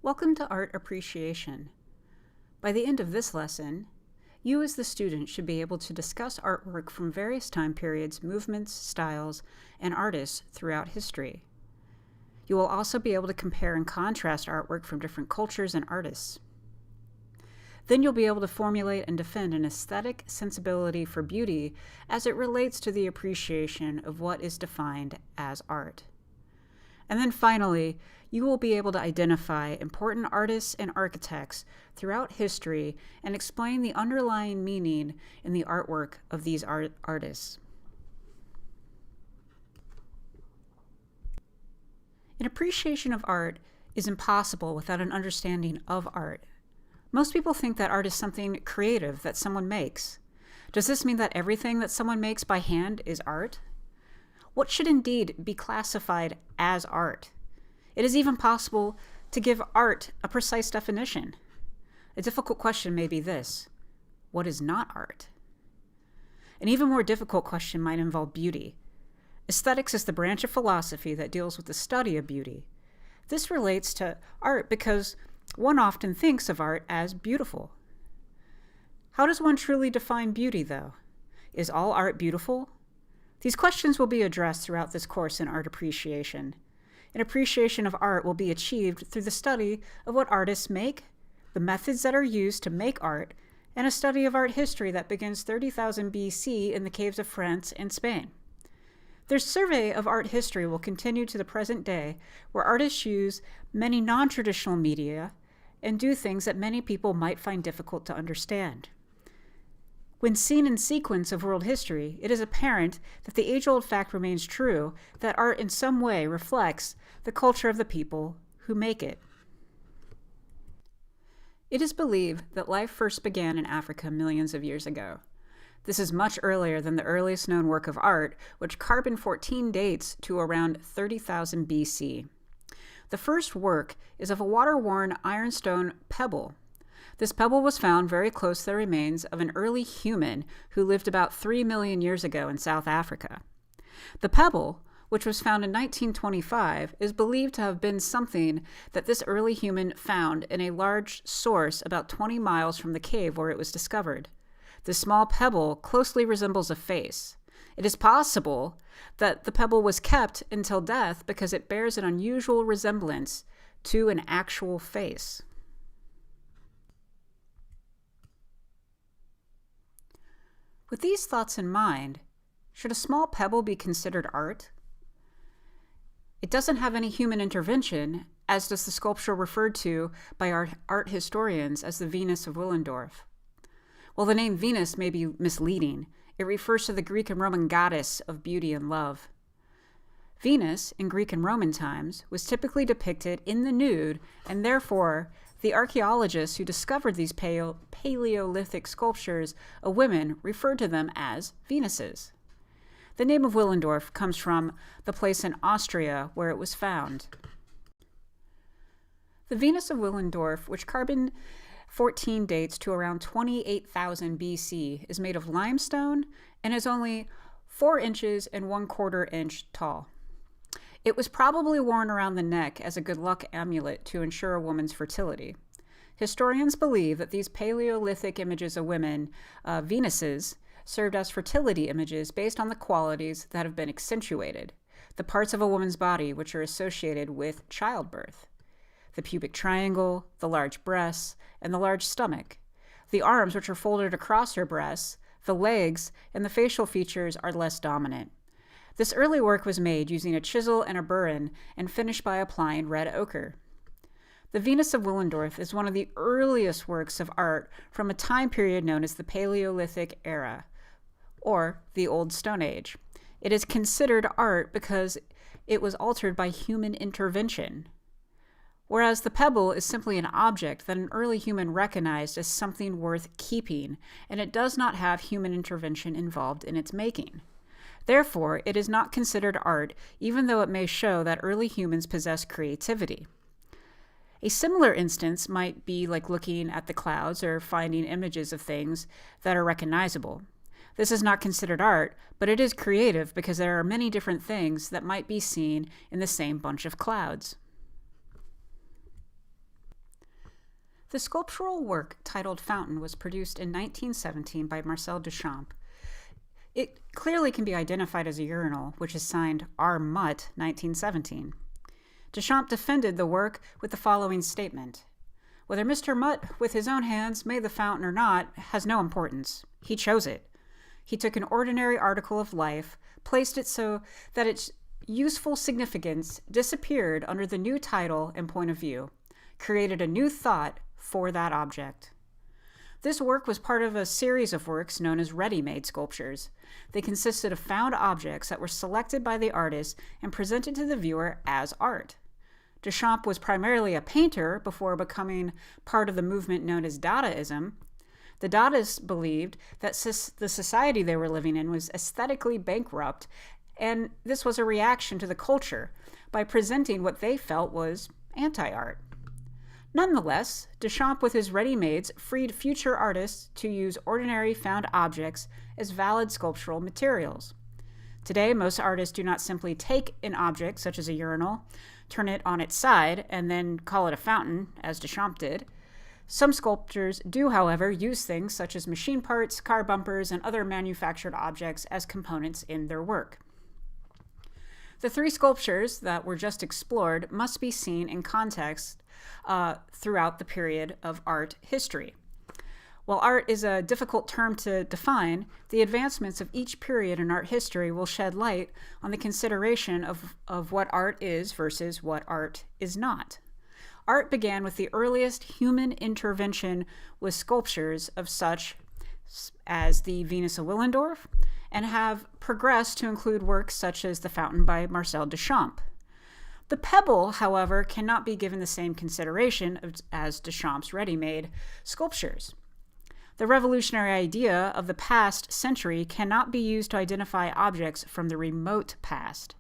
Welcome to Art Appreciation. By the end of this lesson, you as the student should be able to discuss artwork from various time periods, movements, styles, and artists throughout history. You will also be able to compare and contrast artwork from different cultures and artists. Then you'll be able to formulate and defend an aesthetic sensibility for beauty as it relates to the appreciation of what is defined as art. And then finally, you will be able to identify important artists and architects throughout history and explain the underlying meaning in the artwork of these artists. An appreciation of art is impossible without an understanding of art. Most people think that art is something creative that someone makes. Does this mean that everything that someone makes by hand is art? What should indeed be classified as art? It is even possible to give art a precise definition. A difficult question may be this: what is not art? An even more difficult question might involve beauty. Aesthetics is the branch of philosophy that deals with the study of beauty. This relates to art because one often thinks of art as beautiful. How does one truly define beauty, though? Is all art beautiful? These questions will be addressed throughout this course in art appreciation. An appreciation of art will be achieved through the study of what artists make, the methods that are used to make art, and a study of art history that begins 30,000 BC in the caves of France and Spain. Their survey of art history will continue to the present day, where artists use many non-traditional media and do things that many people might find difficult to understand. When seen in sequence of world history, it is apparent that the age-old fact remains true that art in some way reflects the culture of the people who make it. It is believed that life first began in Africa millions of years ago. This is much earlier than the earliest known work of art, which carbon-14 dates to around 30,000 BC. The first work is of a water-worn ironstone pebble. This pebble was found very close to the remains of an early human who lived about 3 million years ago in South Africa. The pebble, which was found in 1925, is believed to have been something that this early human found in a large source about 20 miles from the cave where it was discovered. The small pebble closely resembles a face. It is possible that the pebble was kept until death because it bears an unusual resemblance to an actual face. With these thoughts in mind, should a small pebble be considered art? It doesn't have any human intervention, as does the sculpture referred to by art historians as the Venus of Willendorf. While the name Venus may be misleading, it refers to the Greek and Roman goddess of beauty and love. Venus, in Greek and Roman times, was typically depicted in the nude, and therefore the archaeologists who discovered these Paleolithic sculptures of women referred to them as Venuses. The name of Willendorf comes from the place in Austria where it was found. The Venus of Willendorf, which carbon-14 dates to around 28,000 BC, is made of limestone and is only 4 inches and 1/4 inch tall. It was probably worn around the neck as a good luck amulet to ensure a woman's fertility. Historians believe that these Paleolithic images of women, Venuses, served as fertility images based on the qualities that have been accentuated, the parts of a woman's body which are associated with childbirth: the pubic triangle, the large breasts, and the large stomach. The arms, which are folded across her breasts, the legs, and the facial features are less dominant. This early work was made using a chisel and a burin and finished by applying red ochre. The Venus of Willendorf is one of the earliest works of art from a time period known as the Paleolithic era, or the Old Stone Age. It is considered art because it was altered by human intervention, whereas the pebble is simply an object that an early human recognized as something worth keeping, and it does not have human intervention involved in its making. Therefore, it is not considered art, even though it may show that early humans possess creativity. A similar instance might be like looking at the clouds or finding images of things that are recognizable. This is not considered art, but it is creative because there are many different things that might be seen in the same bunch of clouds. The sculptural work titled Fountain was produced in 1917 by Marcel Duchamp. It clearly can be identified as a urinal, which is signed R. Mutt, 1917. Duchamp defended the work with the following statement: "Whether Mr. Mutt, with his own hands, made the fountain or not has no importance. He chose it. He took an ordinary article of life, placed it so that its useful significance disappeared under the new title and point of view, created a new thought for that object." This work was part of a series of works known as ready-made sculptures. They consisted of found objects that were selected by the artist and presented to the viewer as art. Duchamp was primarily a painter before becoming part of the movement known as Dadaism. The Dadaists believed that the society they were living in was aesthetically bankrupt, and this was a reaction to the culture by presenting what they felt was anti-art. Nonetheless, Duchamp with his ready-mades freed future artists to use ordinary found objects as valid sculptural materials. Today, most artists do not simply take an object, such as a urinal, turn it on its side, and then call it a fountain, as Duchamp did. Some sculptors do, however, use things such as machine parts, car bumpers, and other manufactured objects as components in their work. The three sculptures that were just explored must be seen in context throughout the period of art history. While art is a difficult term to define, the advancements of each period in art history will shed light on the consideration of what art is versus what art is not. Art began with the earliest human intervention with sculptures of such as the Venus of Willendorf, and have progressed to include works such as The Fountain by Marcel Duchamp. The pebble, however, cannot be given the same consideration as Duchamp's ready-made sculptures. The revolutionary idea of the past century cannot be used to identify objects from the remote past.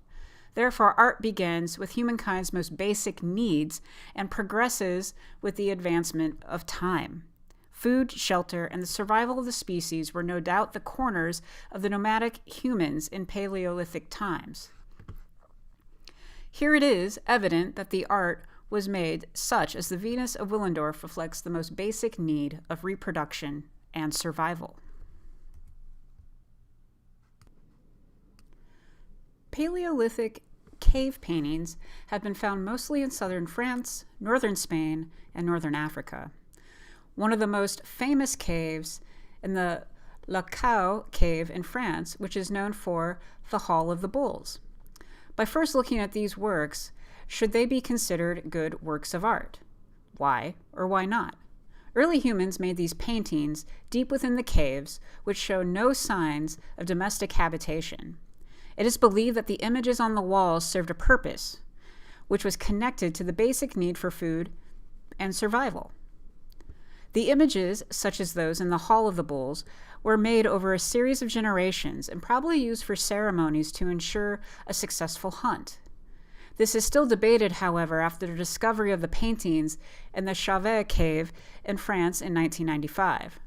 Therefore, art begins with humankind's most basic needs and progresses with the advancement of time. Food, shelter, and the survival of the species were no doubt the corners of the nomadic humans in Paleolithic times. Here it is evident that the art was made such as the Venus of Willendorf reflects the most basic need of reproduction and survival. Paleolithic cave paintings have been found mostly in southern France, northern Spain, and northern Africa. One of the most famous caves in the La Caux cave in France, which is known for the Hall of the Bulls. By first looking at these works, should they be considered good works of art? Why or why not? Early humans made these paintings deep within the caves, which show no signs of domestic habitation. It is believed that the images on the walls served a purpose, which was connected to the basic need for food and survival. The images, such as those in the Hall of the Bulls, were made over a series of generations and probably used for ceremonies to ensure a successful hunt. This is still debated, however, after the discovery of the paintings in the Chauvet cave in France in 1995.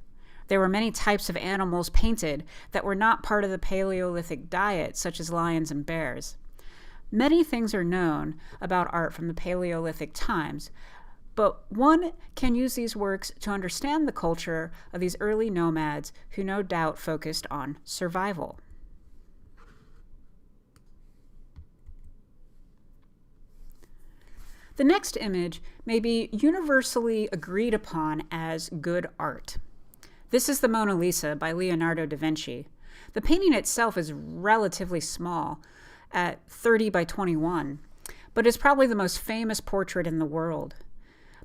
There were many types of animals painted that were not part of the Paleolithic diet, such as lions and bears. Many things are known about art from the Paleolithic times, but one can use these works to understand the culture of these early nomads who no doubt focused on survival. The next image may be universally agreed upon as good art. This is the Mona Lisa by Leonardo da Vinci. The painting itself is relatively small, at 30 by 21, but is probably the most famous portrait in the world.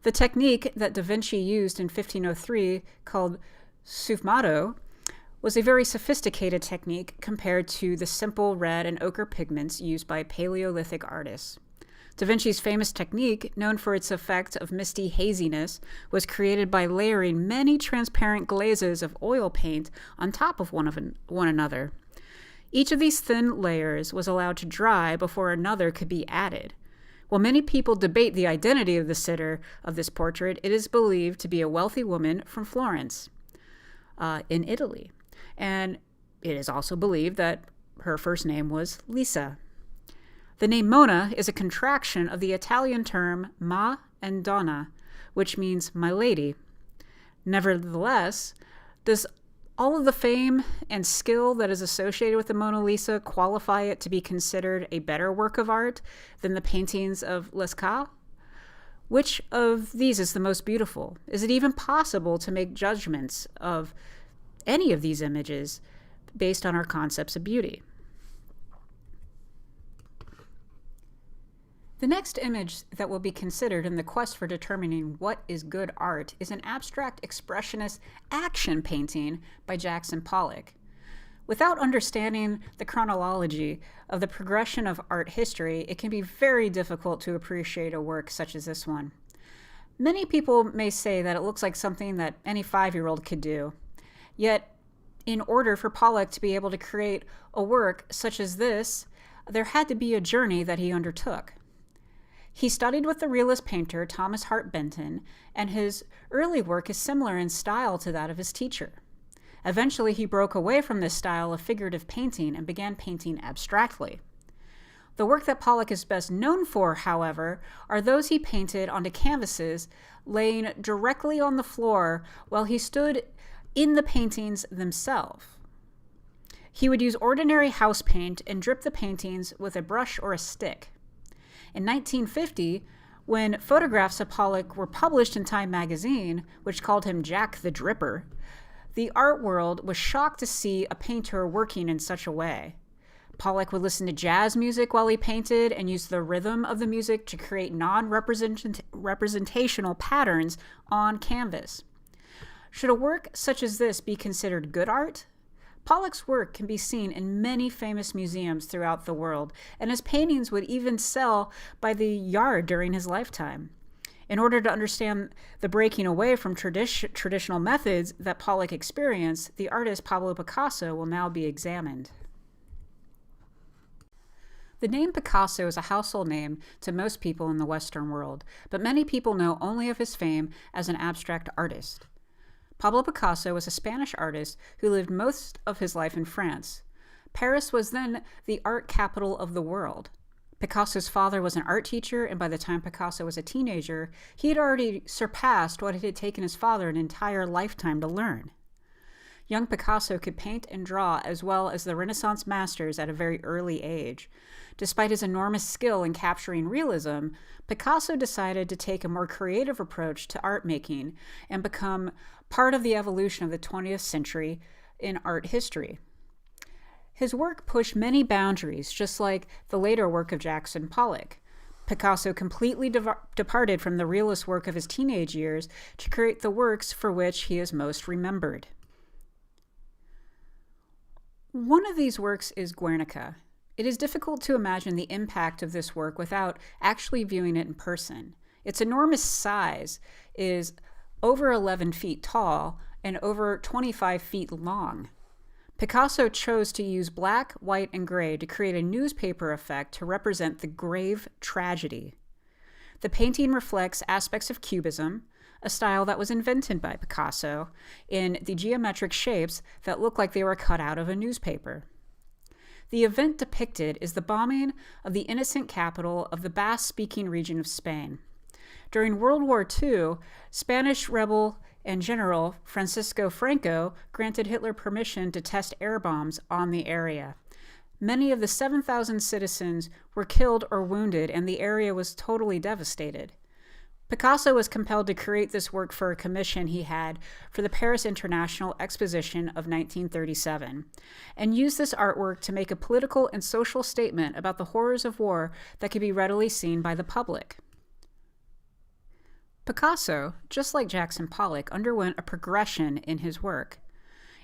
The technique that da Vinci used in 1503, called sfumato, was a very sophisticated technique compared to the simple red and ochre pigments used by Paleolithic artists. Da Vinci's famous technique, known for its effect of misty haziness, was created by layering many transparent glazes of oil paint on top of one another. Each of these thin layers was allowed to dry before another could be added. While many people debate the identity of the sitter of this portrait, it is believed to be a wealthy woman from Florence, in Italy. And it is also believed that her first name was Lisa. The name Mona is a contraction of the Italian term ma and donna, which means my lady. Nevertheless, does all of the fame and skill that is associated with the Mona Lisa qualify it to be considered a better work of art than the paintings of Lascaux? Which of these is the most beautiful? Is it even possible to make judgments of any of these images based on our concepts of beauty? The next image that will be considered in the quest for determining what is good art is an abstract expressionist action painting by Jackson Pollock. Without understanding the chronology of the progression of art history, it can be very difficult to appreciate a work such as this one. Many people may say that it looks like something that any 5-year-old could do. Yet, in order for Pollock to be able to create a work such as this, there had to be a journey that he undertook. He studied with the realist painter Thomas Hart Benton, and his early work is similar in style to that of his teacher. Eventually, he broke away from this style of figurative painting and began painting abstractly. The work that Pollock is best known for, however, are those he painted onto canvases laying directly on the floor while he stood in the paintings themselves. He would use ordinary house paint and drip the paintings with a brush or a stick. In 1950, when photographs of Pollock were published in Time magazine, which called him Jack the Dripper, the art world was shocked to see a painter working in such a way. Pollock would listen to jazz music while he painted and use the rhythm of the music to create non-representational patterns on canvas. Should a work such as this be considered good art? Pollock's work can be seen in many famous museums throughout the world, and his paintings would even sell by the yard during his lifetime. In order to understand the breaking away from traditional methods that Pollock experienced, the artist Pablo Picasso will now be examined. The name Picasso is a household name to most people in the Western world, but many people know only of his fame as an abstract artist. Pablo Picasso was a Spanish artist who lived most of his life in France. Paris was then the art capital of the world. Picasso's father was an art teacher, and by the time Picasso was a teenager, he had already surpassed what it had taken his father an entire lifetime to learn. Young Picasso could paint and draw as well as the Renaissance masters at a very early age. Despite his enormous skill in capturing realism, Picasso decided to take a more creative approach to art making and become part of the evolution of the 20th century in art history. His work pushed many boundaries, just like the later work of Jackson Pollock. Picasso completely departed from the realist work of his teenage years to create the works for which he is most remembered. One of these works is Guernica. It is difficult to imagine the impact of this work without actually viewing it in person. Its enormous size is over 11 feet tall and over 25 feet long. Picasso chose to use black, white, and gray to create a newspaper effect to represent the grave tragedy. The painting reflects aspects of Cubism, a style that was invented by Picasso, in the geometric shapes that look like they were cut out of a newspaper. The event depicted is the bombing of the innocent capital of the Basque-speaking region of Spain. During World War II, Spanish rebel and General Francisco Franco granted Hitler permission to test air bombs on the area. Many of the 7,000 citizens were killed or wounded, and the area was totally devastated. Picasso was compelled to create this work for a commission he had for the Paris International Exposition of 1937, and used this artwork to make a political and social statement about the horrors of war that could be readily seen by the public. Picasso, just like Jackson Pollock, underwent a progression in his work.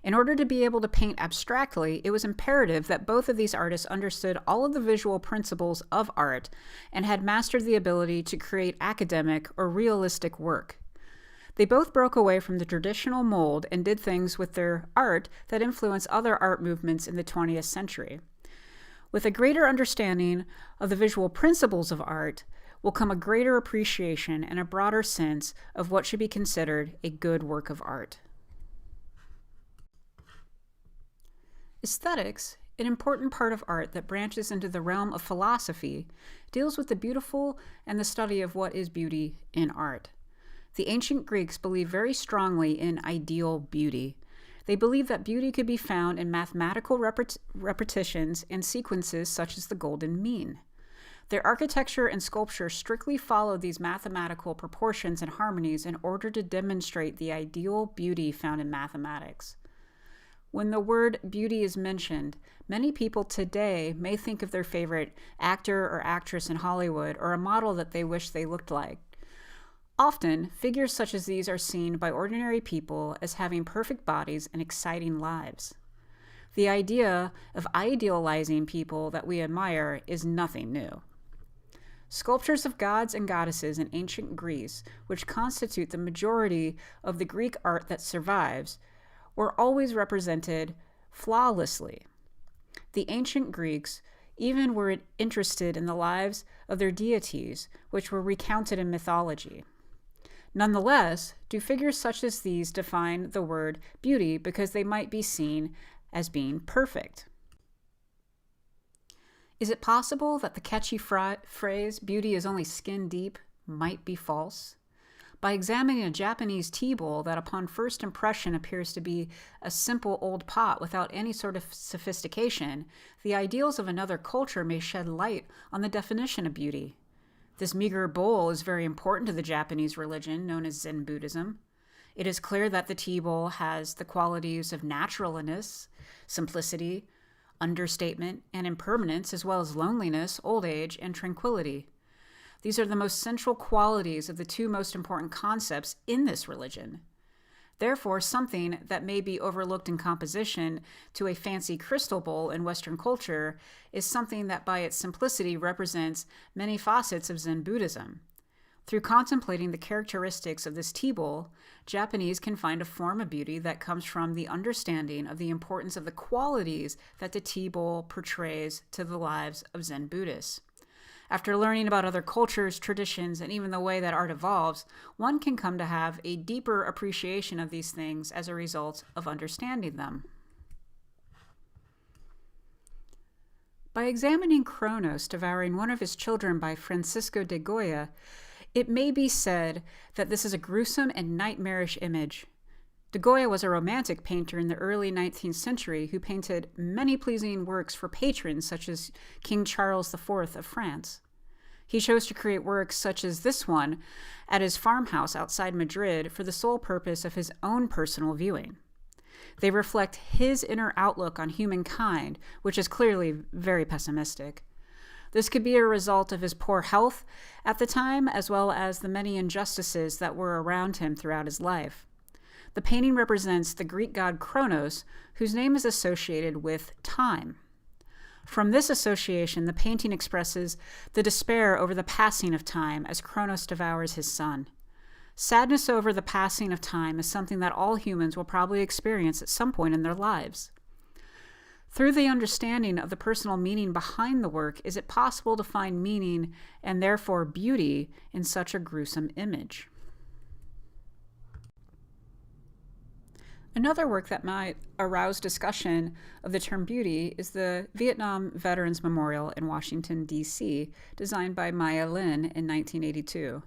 In order to be able to paint abstractly, it was imperative that both of these artists understood all of the visual principles of art and had mastered the ability to create academic or realistic work. They both broke away from the traditional mold and did things with their art that influenced other art movements in the 20th century. With a greater understanding of the visual principles of art will come a greater appreciation and a broader sense of what should be considered a good work of art. Aesthetics An important part of art that branches into the realm of philosophy deals with the beautiful and the study of what is beauty in art. The ancient Greeks believed very strongly in ideal beauty. They believed that beauty could be found in mathematical repetitions and sequences such as the golden mean. Their architecture and sculpture strictly followed these mathematical proportions and harmonies in order to demonstrate the ideal beauty found in mathematics. When the word beauty is mentioned, many people today may think of their favorite actor or actress in Hollywood or a model that they wish they looked like. Often, figures such as these are seen by ordinary people as having perfect bodies and exciting lives. The idea of idealizing people that we admire is nothing new. Sculptures of gods and goddesses in ancient Greece, which constitute the majority of the Greek art that survives, were always represented flawlessly. The ancient Greeks even were interested in the lives of their deities, which were recounted in mythology. Nonetheless, do figures such as these define the word beauty because they might be seen as being perfect? Is it possible that the catchy phrase, beauty is only skin deep, might be false? By examining a Japanese tea bowl that upon first impression appears to be a simple old pot without any sort of sophistication, the ideals of another culture may shed light on the definition of beauty. This meager bowl is very important to the Japanese religion known as Zen Buddhism. It is clear that the tea bowl has the qualities of naturalness, simplicity, understatement, and impermanence, as well as loneliness, old age, and tranquility. These are the most central qualities of the two most important concepts in this religion. Therefore, something that may be overlooked in composition to a fancy crystal bowl in Western culture is something that by its simplicity represents many facets of Zen Buddhism. Through contemplating the characteristics of this tea bowl, Japanese can find a form of beauty that comes from the understanding of the importance of the qualities that the tea bowl portrays to the lives of Zen Buddhists. After learning about other cultures, traditions, and even the way that art evolves, one can come to have a deeper appreciation of these things as a result of understanding them. By examining Kronos devouring one of his children by Francisco de Goya, it may be said that this is a gruesome and nightmarish image. De Goya was a romantic painter in the early 19th century who painted many pleasing works for patrons such as King Charles IV of France. He chose to create works such as this one at his farmhouse outside Madrid for the sole purpose of his own personal viewing. They reflect his inner outlook on humankind, which is clearly very pessimistic. This could be a result of his poor health at the time, as well as the many injustices that were around him throughout his life. The painting represents the Greek god Kronos, whose name is associated with time. From this association, the painting expresses the despair over the passing of time as Kronos devours his son. Sadness over the passing of time is something that all humans will probably experience at some point in their lives. Through the understanding of the personal meaning behind the work, is it possible to find meaning and therefore beauty in such a gruesome image? Another work that might arouse discussion of the term beauty is the Vietnam Veterans Memorial in Washington, D.C., designed by Maya Lin in 1982.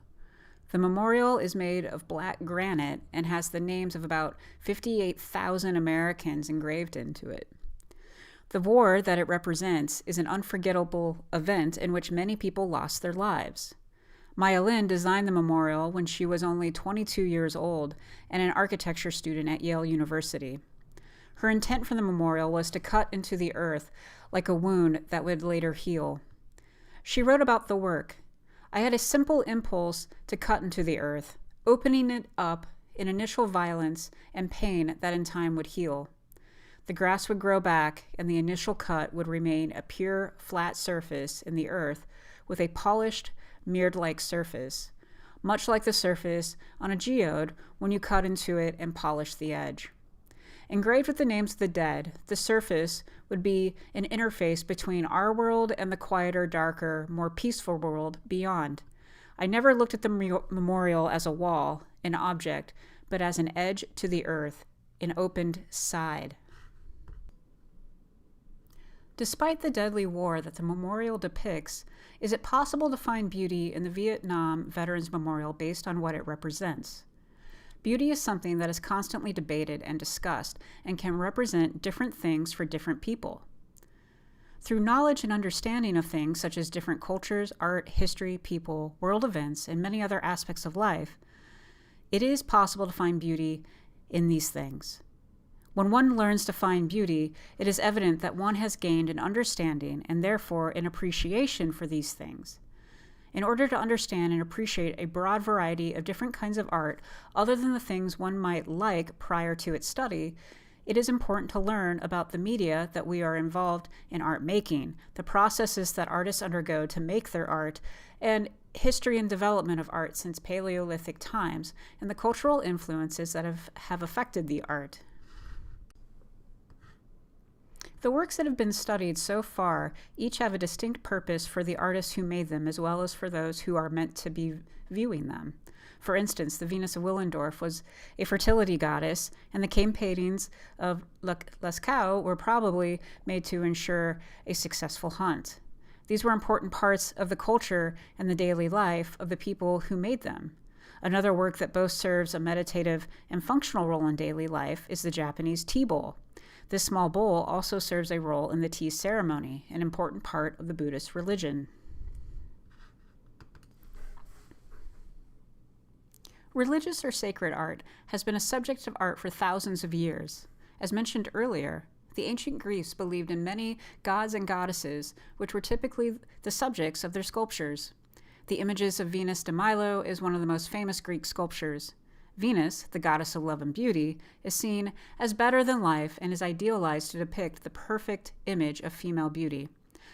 The memorial is made of black granite and has the names of about 58,000 Americans engraved into it. The war that it represents is an unforgettable event in which many people lost their lives. Maya Lin designed the memorial when she was only 22 years old and an architecture student at Yale University. Her intent for the memorial was to cut into the earth like a wound that would later heal. She wrote about the work, "I had a simple impulse to cut into the earth, opening it up in initial violence and pain that in time would heal. The grass would grow back and the initial cut would remain a pure, flat surface in the earth with a polished, mirrored-like surface, much like the surface on a geode when you cut into it and polish the edge. Engraved with the names of the dead, the surface would be an interface between our world and the quieter, darker, more peaceful world beyond. I never looked at the memorial as a wall, an object, but as an edge to the earth, an opened side." Despite the deadly war that the memorial depicts, is it possible to find beauty in the Vietnam Veterans Memorial based on what it represents? Beauty is something that is constantly debated and discussed and can represent different things for different people. Through knowledge and understanding of things such as different cultures, art, history, people, world events, and many other aspects of life, it is possible to find beauty in these things. When one learns to find beauty, it is evident that one has gained an understanding and therefore an appreciation for these things. In order to understand and appreciate a broad variety of different kinds of art, other than the things one might like prior to its study, it is important to learn about the media that we are involved in art making, the processes that artists undergo to make their art, and history and development of art since Paleolithic times, and the cultural influences that have affected the art. The works that have been studied so far each have a distinct purpose for the artists who made them as well as for those who are meant to be viewing them. For instance, the Venus of Willendorf was a fertility goddess, and the cave paintings of Lascaux were probably made to ensure a successful hunt. These were important parts of the culture and the daily life of the people who made them. Another work that both serves a meditative and functional role in daily life is the Japanese tea bowl. This small bowl also serves a role in the tea ceremony, an important part of the Buddhist religion. Religious or sacred art has been a subject of art for thousands of years. As mentioned earlier, the ancient Greeks believed in many gods and goddesses, which were typically the subjects of their sculptures. The images of Venus de Milo is one of the most famous Greek sculptures. Venus, the goddess of love and beauty, is seen as better than life and is idealized to depict the perfect image of female beauty.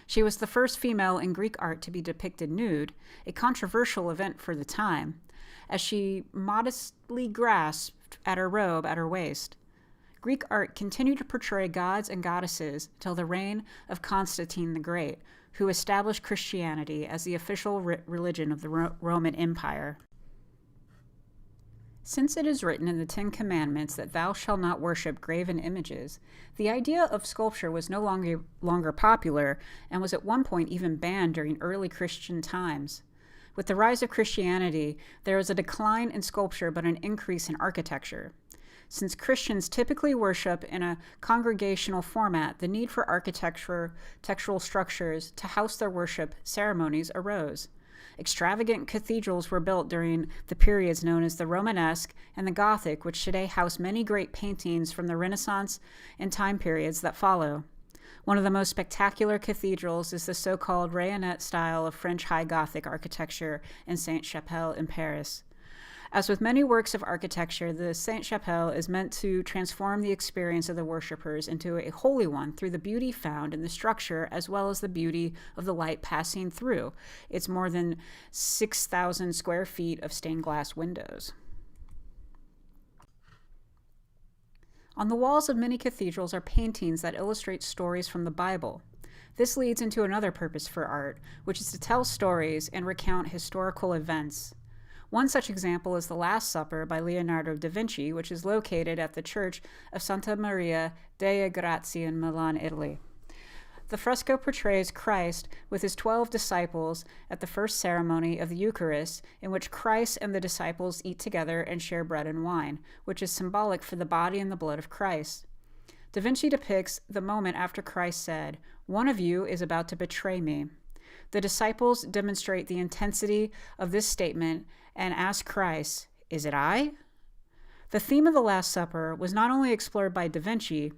She was the first female in Greek art to be depicted nude, a controversial event for the time, as she modestly grasped at her robe at her waist. Greek art continued to portray gods and goddesses till the reign of Constantine the Great, who established Christianity as the official religion of the Roman Empire. Since it is written in the Ten Commandments that thou shalt not worship graven images, the idea of sculpture was no longer popular and was at one point even banned during early Christian times. With the rise of Christianity, there was a decline in sculpture but an increase in architecture. Since Christians typically worship in a congregational format, the need for architectural structures to house their worship ceremonies arose. Extravagant cathedrals were built during the periods known as the Romanesque and the Gothic, which today house many great paintings from the Renaissance and time periods that follow. One of the most spectacular cathedrals is the so-called Rayonnette style of French High Gothic architecture in Sainte-Chapelle in Paris. As with many works of architecture, the Sainte-Chapelle is meant to transform the experience of the worshippers into a holy one through the beauty found in the structure as well as the beauty of the light passing through its more than 6,000 square feet of stained glass windows. On the walls of many cathedrals are paintings that illustrate stories from the Bible. This leads into another purpose for art, which is to tell stories and recount historical events. One such example is The Last Supper by Leonardo da Vinci, which is located at the Church of Santa Maria delle Grazie in Milan, Italy. The fresco portrays Christ with his 12 disciples at the first ceremony of the Eucharist, in which Christ and the disciples eat together and share bread and wine, which is symbolic for the body and the blood of Christ. Da Vinci depicts the moment after Christ said, "One of you is about to betray me." The disciples demonstrate the intensity of this statement and ask Christ, "Is it I?" The theme of the Last Supper was not only explored by Da Vinci,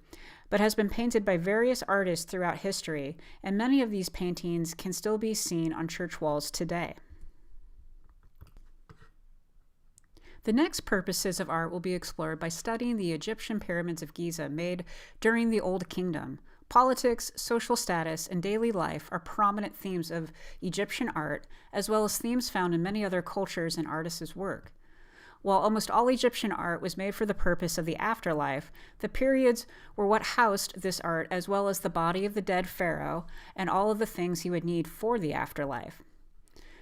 but has been painted by various artists throughout history, and many of these paintings can still be seen on church walls today. The next purposes of art will be explored by studying the Egyptian pyramids of Giza made during the Old Kingdom. Politics, social status, and daily life are prominent themes of Egyptian art, as well as themes found in many other cultures and artists' work. While almost all Egyptian art was made for the purpose of the afterlife, the periods were what housed this art, as well as the body of the dead pharaoh and all of the things he would need for the afterlife.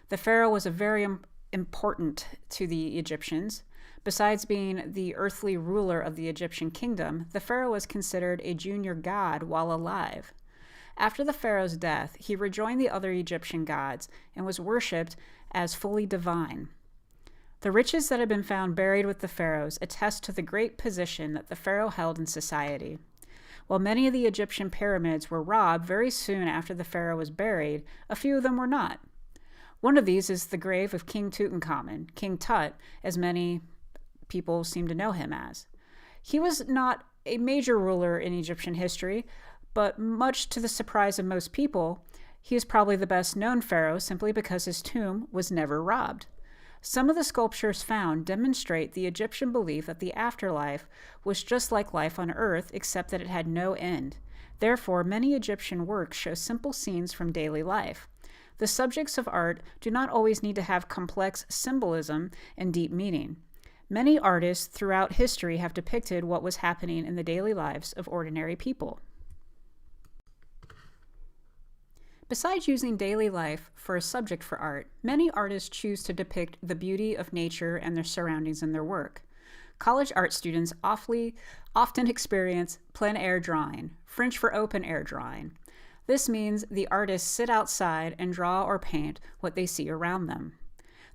The pharaoh was very important to the Egyptians. Besides being the earthly ruler of the Egyptian kingdom, the pharaoh was considered a junior god while alive. After the pharaoh's death, he rejoined the other Egyptian gods and was worshipped as fully divine. The riches that have been found buried with the pharaohs attest to the great position that the pharaoh held in society. While many of the Egyptian pyramids were robbed very soon after the pharaoh was buried, a few of them were not. One of these is the grave of King Tutankhamun, King Tut, as many people seem to know him as. He was not a major ruler in Egyptian history, but much to the surprise of most people, he is probably the best known pharaoh simply because his tomb was never robbed. Some of the sculptures found demonstrate the Egyptian belief that the afterlife was just like life on earth, except that it had no end. Therefore, many Egyptian works show simple scenes from daily life. The subjects of art do not always need to have complex symbolism and deep meaning. Many artists throughout history have depicted what was happening in the daily lives of ordinary people. Besides using daily life for a subject for art, many artists choose to depict the beauty of nature and their surroundings in their work. College art students often experience plein air drawing, French for open air drawing. This means the artists sit outside and draw or paint what they see around them.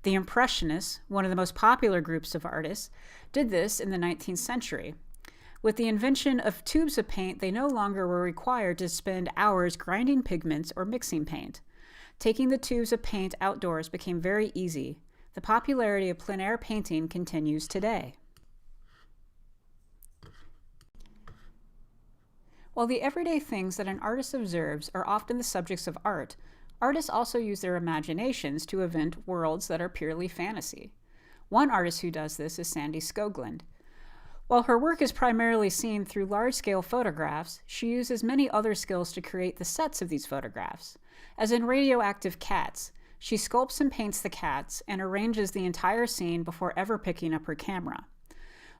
The Impressionists, one of the most popular groups of artists, did this in the 19th century. With the invention of tubes of paint, they no longer were required to spend hours grinding pigments or mixing paint. Taking the tubes of paint outdoors became very easy. The popularity of plein air painting continues today. While the everyday things that an artist observes are often the subjects of art, artists also use their imaginations to invent worlds that are purely fantasy. One artist who does this is Sandy Skoglund. While her work is primarily seen through large-scale photographs, she uses many other skills to create the sets of these photographs. As in Radioactive Cats, she sculpts and paints the cats and arranges the entire scene before ever picking up her camera.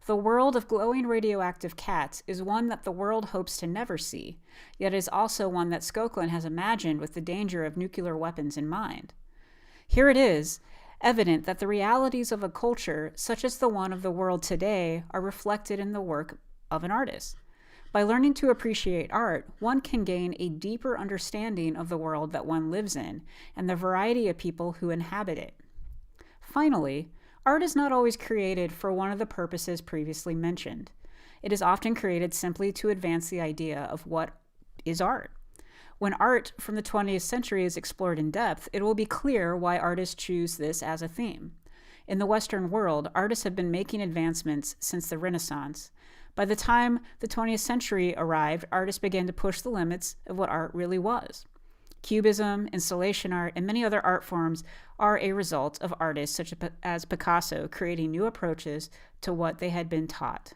The world of glowing radioactive cats is one that the world hopes to never see, yet is also one that Skoglund has imagined with the danger of nuclear weapons in mind. Here it is, evident that the realities of a culture such as the one of the world today are reflected in the work of an artist. By learning to appreciate art, one can gain a deeper understanding of the world that one lives in and the variety of people who inhabit it. Finally, art is not always created for one of the purposes previously mentioned. It is often created simply to advance the idea of what is art. When art from the 20th century is explored in depth, it will be clear why artists choose this as a theme. In the Western world, artists have been making advancements since the Renaissance. By the time the 20th century arrived, artists began to push the limits of what art really was. Cubism, installation art, and many other art forms are a result of artists such as Picasso creating new approaches to what they had been taught.